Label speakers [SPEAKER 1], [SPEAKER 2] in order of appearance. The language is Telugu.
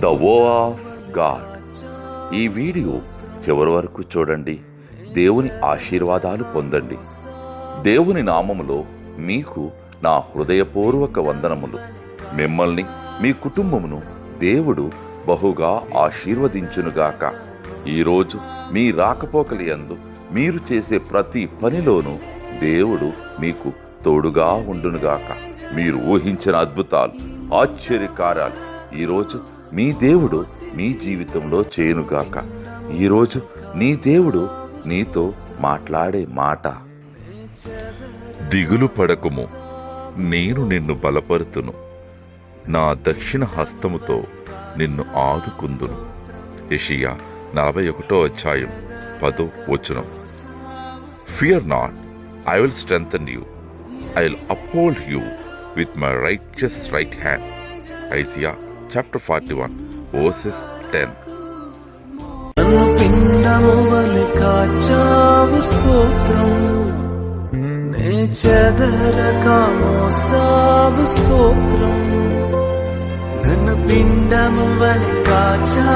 [SPEAKER 1] ద వో ఆఫ్ గాడ్. ఈ వీడియో చివరి వరకు చూడండి. దేవుని ఆశీర్వాదాలు పొందండి. దేవుని నామములో మీకు నా హృదయపూర్వక వందనములు. మిమ్మల్ని మీ కుటుంబమును దేవుడు బహుగా ఆశీర్వదించునుగాక. ఈరోజు మీ రాకపోకలి యందు మీరు చేసే ప్రతి పనిలోనూ దేవుడు మీకు తోడుగా ఉండునుగాక. మీరు ఊహించిన అద్భుతాలు, ఆశ్చర్యకార్యాలు ఈరోజు మీ దేవుడు మీ జీవితంలో చేయునుగాక. ఈరోజు నీ దేవుడు నీతో మాట్లాడే మాట,
[SPEAKER 2] దిగులు పడకుము, నేను నిన్ను బలపరుతును, నా దక్షిణ హస్తముతో నిన్ను ఆదుకుందును. యెషయా 41:10. Fear not, I will strengthen you, I will uphold you with my righteous right hand. Isaiah chapter 41:10.
[SPEAKER 3] నన్ను పిండము వలె కాచావు స్తోత్రం, నే చెదరక మోసావు స్తోత్రం. నన్ను పిండము వలె కాచావు